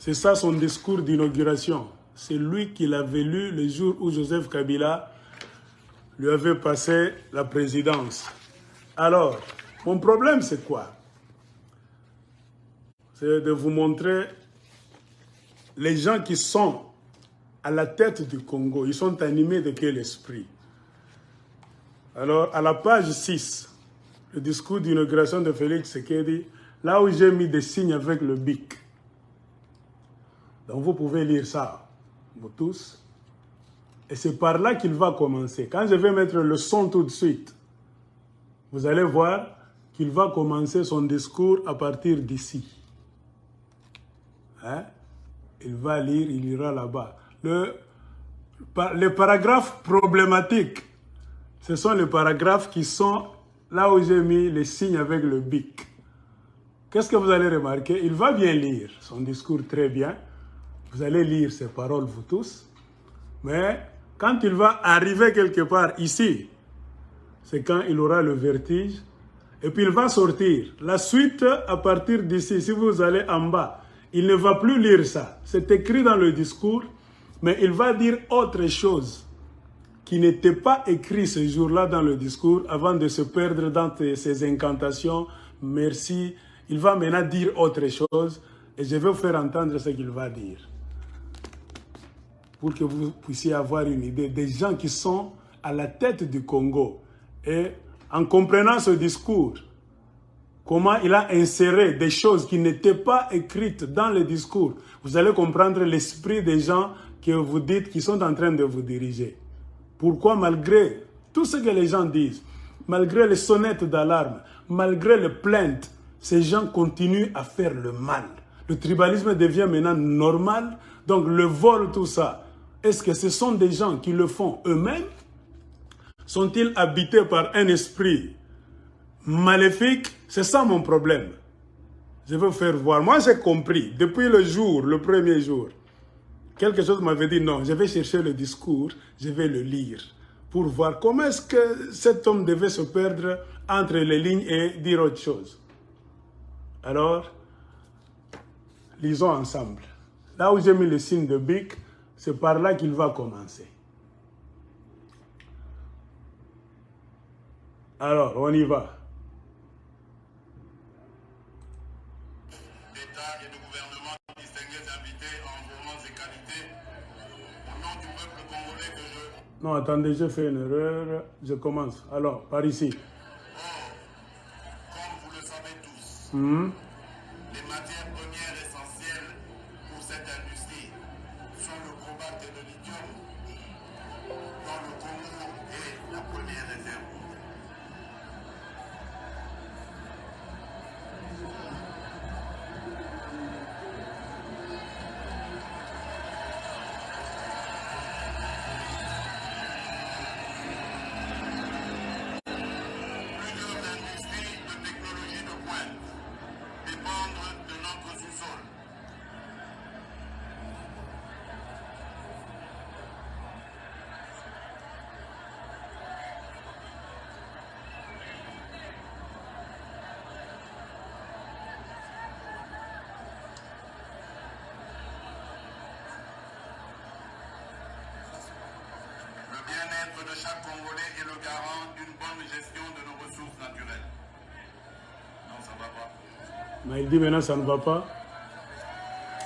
C'est ça son discours d'inauguration. C'est lui qui l'avait lu le jour où Joseph Kabila lui avait passé la présidence. Alors, mon problème c'est quoi? C'est de vous montrer les gens qui sont à la tête du Congo. Ils sont animés de quel esprit? Alors, à la page 6, le discours d'inauguration de Félix Tshisekedi, là où j'ai mis des signes avec le bic. Donc vous pouvez lire ça, vous tous. Et c'est par là qu'il va commencer. Quand je vais mettre le son tout de suite, vous allez voir qu'il va commencer son discours à partir d'ici. Hein? Il va lire, il ira là-bas. Les paragraphes problématiques, ce sont les paragraphes qui sont là où j'ai mis les signes avec le bic. Qu'est-ce que vous allez remarquer? Il va bien lire son discours très bien. Vous allez lire ses paroles, vous tous. Mais quand il va arriver quelque part ici, c'est quand il aura le vertige. Et puis il va sortir. La suite, à partir d'ici, si vous allez en bas, il ne va plus lire ça. C'est écrit dans le discours, mais il va dire autre chose qui n'était pas écrit ce jour-là dans le discours avant de se perdre dans ses incantations. Merci. Il va maintenant dire autre chose et je vais vous faire entendre ce qu'il va dire. Pour que vous puissiez avoir une idée des gens qui sont à la tête du Congo. Et en comprenant ce discours, comment il a inséré des choses qui n'étaient pas écrites dans le discours, vous allez comprendre l'esprit des gens que vous dites qui sont en train de vous diriger. Pourquoi malgré tout ce que les gens disent, malgré les sonnettes d'alarme, malgré les plaintes, ces gens continuent à faire le mal. Le tribalisme devient maintenant normal, donc le vol, tout ça. Est-ce que ce sont des gens qui le font eux-mêmes? Sont-ils habités par un esprit maléfique? C'est ça mon problème. Je vais vous faire voir. Moi, j'ai compris, depuis le premier jour, quelque chose m'avait dit non, je vais chercher le discours, je vais le lire pour voir comment est-ce que cet homme devait se perdre entre les lignes et dire autre chose. Alors, lisons ensemble. Là où j'ai mis le signe de bic, c'est par là qu'il va commencer. Alors, on y va. D'État et de gouvernement, distingués invités en moments et qualités, au nom du peuple congolais que je... Non, attendez, j'ai fait une erreur. Je commence. Alors, par ici. Or, comme vous le savez tous, les matières premières essentielles pour cette industrie sont le cobalt et le lithium, dont le Congo est la première réserve. Plusieurs industries de technologie de pointe dépendent de notre sous-sol. Le bien-être de chaque Congolais est le garant d'une bonne gestion de nos ressources naturelles. Non, ça ne va pas. Mais il dit maintenant ça ne va pas.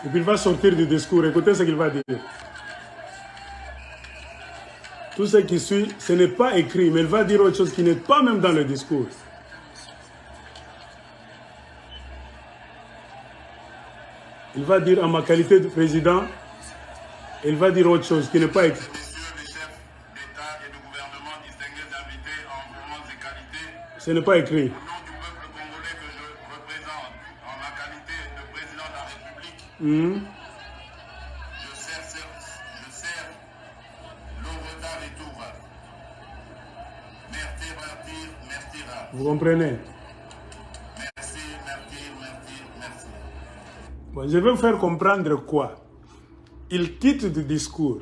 Et puis il va sortir du discours. Écoutez ce qu'il va dire. Tout ce qui suit, ce n'est pas écrit, mais il va dire autre chose qui n'est pas même dans le discours. Il va dire en ma qualité de président, il va dire autre chose qui n'est pas écrit. Messieurs les chefs d'État et de gouvernement, distingués invités en moments et qualités, Ce n'est pas écrit. au nom du peuple congolais que je représente en ma qualité de président de la République, je sers l'Oveta Retour. Merci, merci. Vous comprenez? Merci, merci. Bon, je vais vous faire comprendre quoi. Il quitte du discours.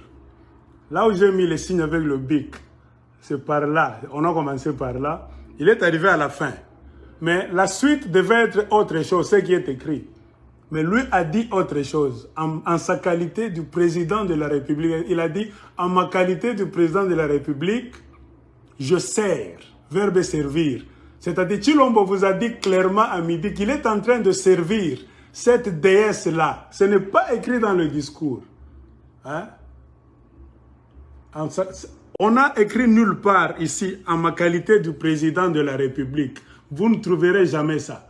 Là où j'ai mis les signes avec le bic, c'est par là. On a commencé par là. Il est arrivé à la fin. Mais la suite devait être autre chose, ce qui est écrit. Mais lui a dit autre chose. En sa qualité du président de la République, il a dit, en ma qualité de président de la République, je sers, verbe servir. C'est-à-dire, Tshilombo vous a dit clairement à midi qu'il est en train de servir cette déesse-là. Ce n'est pas écrit dans le discours. Hein? On a écrit nulle part ici, en ma qualité de président de la République. Vous ne trouverez jamais ça.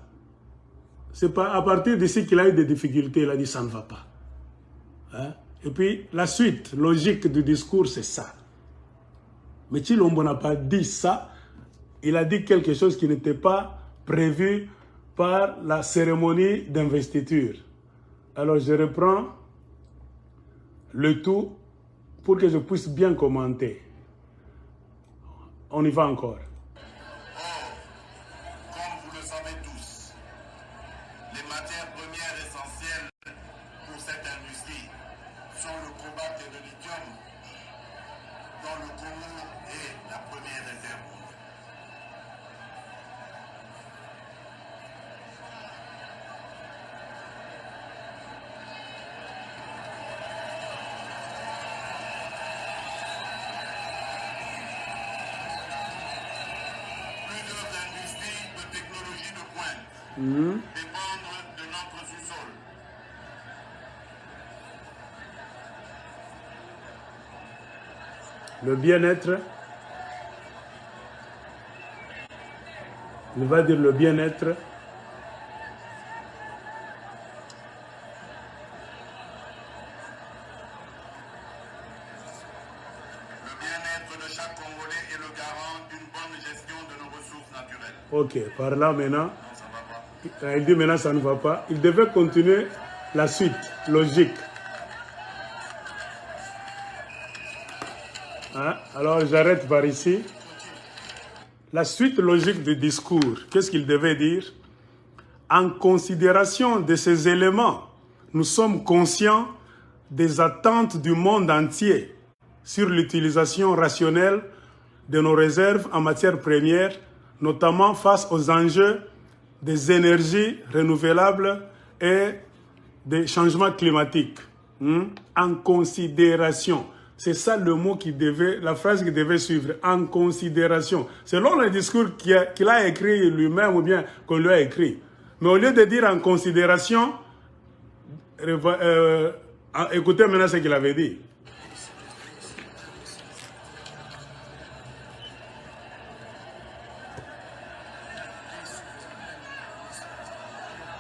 C'est pas à partir d'ici qu'il a eu des difficultés. Il a dit ça ne va pas. Hein? Et puis la suite logique du discours, c'est ça. Mais Tshilombo n'a pas dit ça. Il a dit quelque chose qui n'était pas prévu par la cérémonie d'investiture. Alors je reprends le tout pour que je puisse bien commenter. On y va encore. Comme vous le savez tous, les matières premières essentielles pour cette industrie sont le cobalt et le lithium, dont le Congo est la première réserve. Plusieurs industries de technologie de pointe dépendent de notre sous-sol. Le bien-être, il va dire le bien-être. Le bien-être de chaque Congolais est le garant d'une bonne gestion de nos ressources naturelles. Ok, par là maintenant, Non, ça va pas. il dit maintenant ça ne va pas. Il devait continuer la suite logique. Hein? Alors j'arrête par ici. La suite logique du discours, qu'est-ce qu'il devait dire? En considération de ces éléments, nous sommes conscients des attentes du monde entier sur l'utilisation rationnelle de nos réserves en matière première, notamment face aux enjeux des énergies renouvelables et des changements climatiques. En considération. C'est ça le mot qui devait, la phrase qui devait suivre, en considération. Selon le discours qu'il a écrit lui-même ou bien qu'on lui a écrit. Mais au lieu de dire en considération, écoutez maintenant ce qu'il avait dit.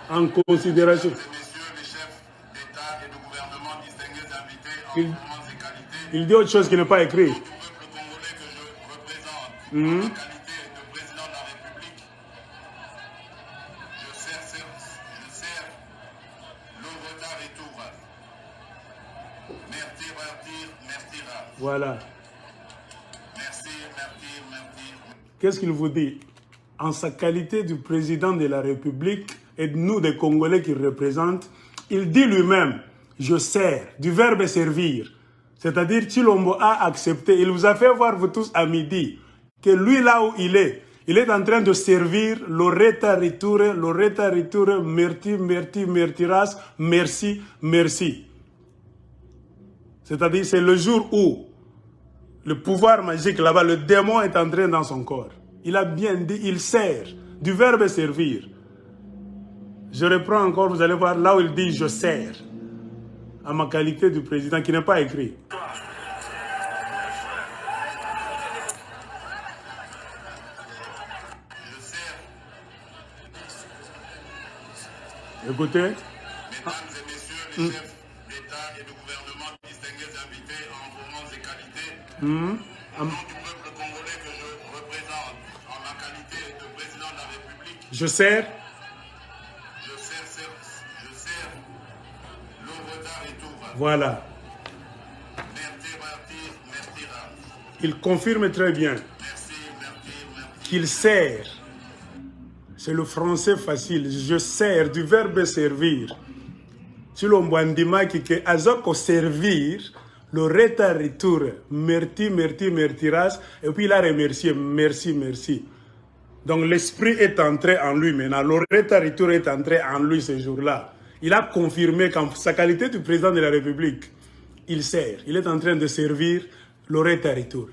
En considération. Messieurs les chefs d'État et de gouvernement distingués invités en performance et qualité, Il dit autre chose qui n'est pas écrit. du peuple congolais que je représente en ma qualité de président de la République, je sers l'œuvre et tout. Merci, merci. Voilà. Merci. Qu'est-ce qu'il vous dit? En sa qualité du président de la République et de nous, des Congolais qu'il représente, il dit lui-même, je sers, du verbe servir. C'est-à-dire, Tshilombo a accepté, il vous a fait voir, vous tous, à midi, que lui, là où il est en train de servir Loretta Riture, Mertiras, merci, merci. C'est-à-dire, c'est le jour où le pouvoir magique là-bas, le démon est entré dans son corps. Il a bien dit, il sert, du verbe servir. Je reprends encore, vous allez voir là où il dit je sers, à ma qualité de président, qui n'est pas écrit. Je sers, Écoutez, mesdames et messieurs les chefs d'État et de gouvernement distingués invités en performance et qualité, au nom du peuple congolais que je représente en ma qualité de président de la République, je sers, l'œuvre et tout. voilà. Merci. Il confirme très bien Merci. qu'il sert. C'est le français facile. Je sers, du verbe servir. Tshilombo andima qui azoko servir, le retour, mertiras, et puis il a remercié, merci. Donc l'esprit est entré en lui maintenant. Le retour est entré en lui ce jour-là. il a confirmé qu'en sa qualité de président de la République, il est en train de servir l'Oreta Retour.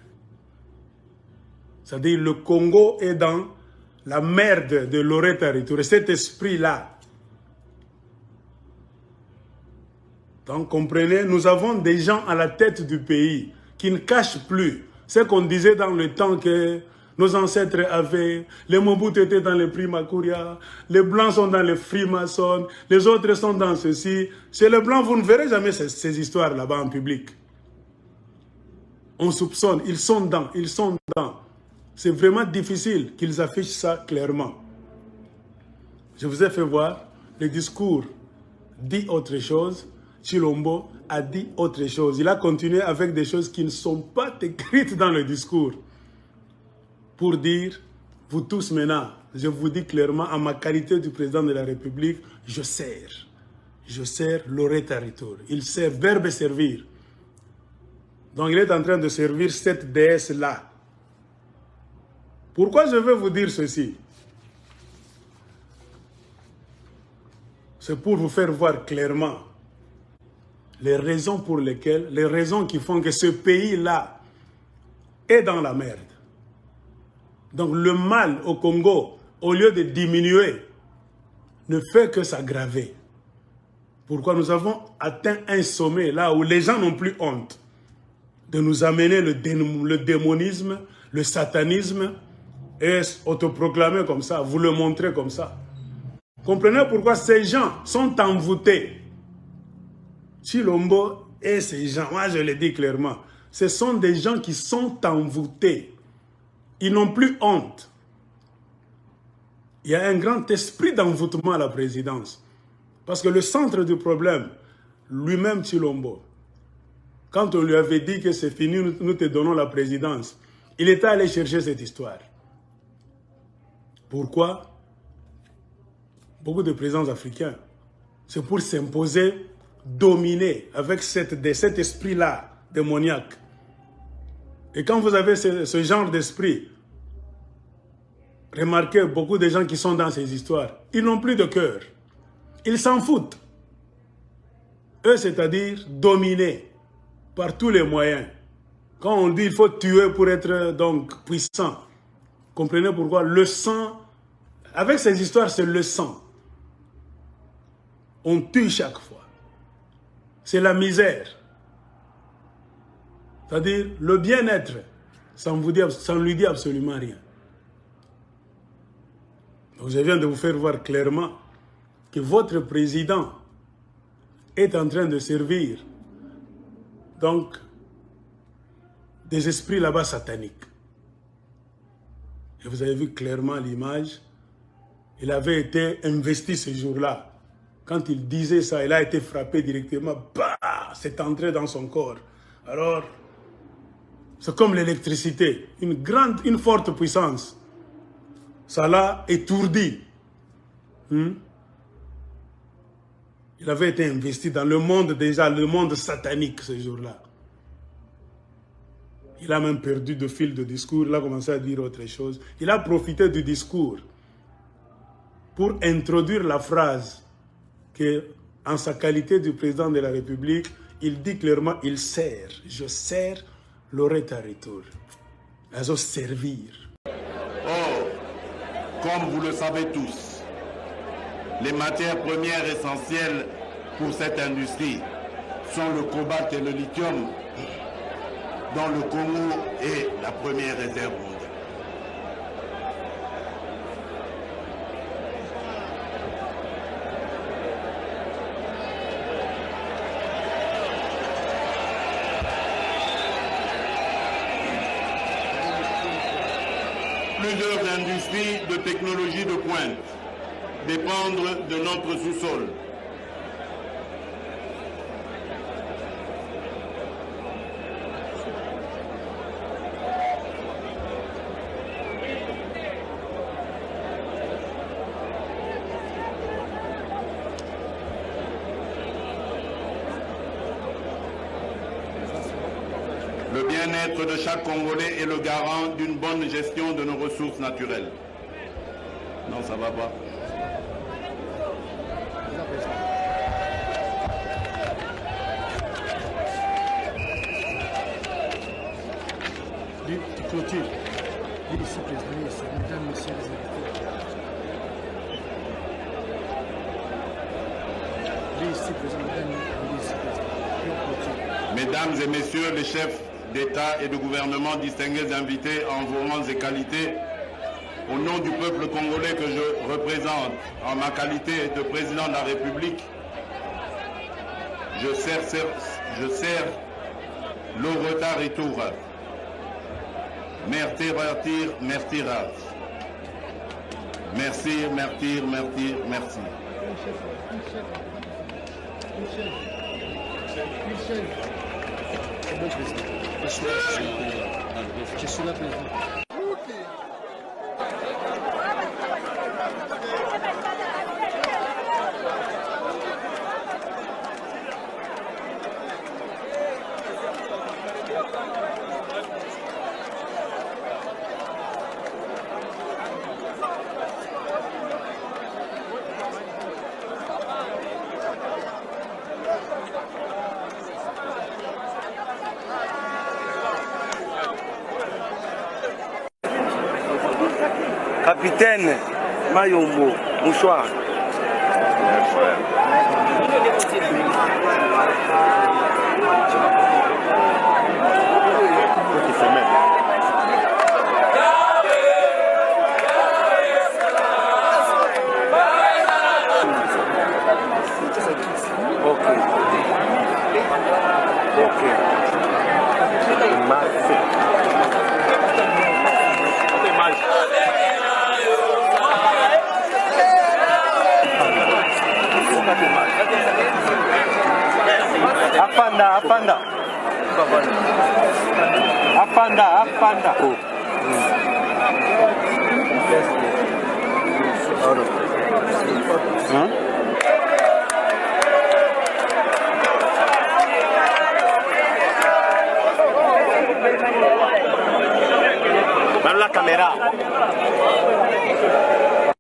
C'est-à-dire le Congo est dans la merde de l'Oreta Retour. Et cet esprit-là, donc comprenez, nous avons des gens à la tête du pays qui ne cachent plus ce qu'on disait dans le temps que nos ancêtres avaient. Les Mobutu étaient dans les Primakuria, les Blancs sont dans les Freemasons, les autres sont dans ceci. Chez les Blancs, vous ne verrez jamais ces histoires là-bas en public. On soupçonne, ils sont dans, ils sont dans. C'est vraiment difficile qu'ils affichent ça clairement. Je vous ai fait voir, le discours dit autre chose. Tshilombo a dit autre chose. Il a continué avec des choses qui ne sont pas écrites dans le discours. Pour dire, vous tous maintenant, je vous dis clairement, en ma qualité de président de la République, je sers l'Oreta Retour. Il sert, verbe servir. Donc il est en train de servir cette déesse-là. Pourquoi je veux vous dire ceci? C'est pour vous faire voir clairement les raisons pour lesquelles, les raisons qui font que ce pays-là est dans la merde. Donc le mal au Congo, au lieu de diminuer, ne fait que s'aggraver. Pourquoi nous avons atteint un sommet là où les gens n'ont plus honte de nous amener le démonisme, le satanisme et autoproclamer comme ça, vous le montrer comme ça. Comprenez pourquoi ces gens sont envoûtés. Tshilombo et ces gens, moi je le dis clairement, ce sont des gens qui sont envoûtés. Ils n'ont plus honte. Il y a un grand esprit d'envoûtement à la présidence. Parce que le centre du problème, lui-même Tshilombo, quand on lui avait dit que c'est fini, nous te donnons la présidence, il était allé chercher cette histoire. Pourquoi? Beaucoup de présidents africains, c'est pour s'imposer, dominer avec cet esprit-là démoniaque. Et quand vous avez ce genre d'esprit, remarquez beaucoup de gens qui sont dans ces histoires, ils n'ont plus de cœur. Ils s'en foutent. Eux, c'est-à-dire dominer par tous les moyens. Quand on dit qu'il faut tuer pour être donc puissant, comprenez pourquoi le sang, avec ces histoires, c'est le sang. On tue chaque fois. C'est la misère. C'est-à-dire le bien-être, ça ne lui dit absolument rien. Donc je viens de vous faire voir clairement que votre président est en train de servir donc des esprits là-bas sataniques. Et vous avez vu clairement l'image. Il avait été investi ce jour-là. Quand il disait ça, il a été frappé directement. Bah, c'est entré dans son corps. Alors, c'est comme l'électricité. Une forte puissance. Ça l'a étourdi. Il avait été investi dans le monde déjà, le monde satanique ce jour-là. Il a même perdu de fil de discours. Il a commencé à dire autre chose. Il a profité du discours pour introduire la phrase que, en sa qualité de président de la République, il dit clairement, il sert, je sers l'Oreta Retour. À servir. Or, comme vous le savez tous, les matières premières essentielles pour cette industrie sont le cobalt et le lithium, dont le Congo est la première réserve mondiale. Plusieurs industries de technologie de pointe dépendent de notre sous-sol. Le bien-être de chaque Congolais est le garant d'une bonne gestion de nos ressources naturelles. Non, ça va pas. Clôture. Et ici, président, mesdames, messieurs les invités. Mesdames et messieurs les chefs d'État et de gouvernement, distingués invités en vos rangs et qualités, au nom du peuple congolais que je représente en ma qualité de président de la République, je sers le retard et tour. Merci, merci. Je suis là, président. Capitaine Mayombo, mouchoir. Afanda. Oh. Dans la caméra.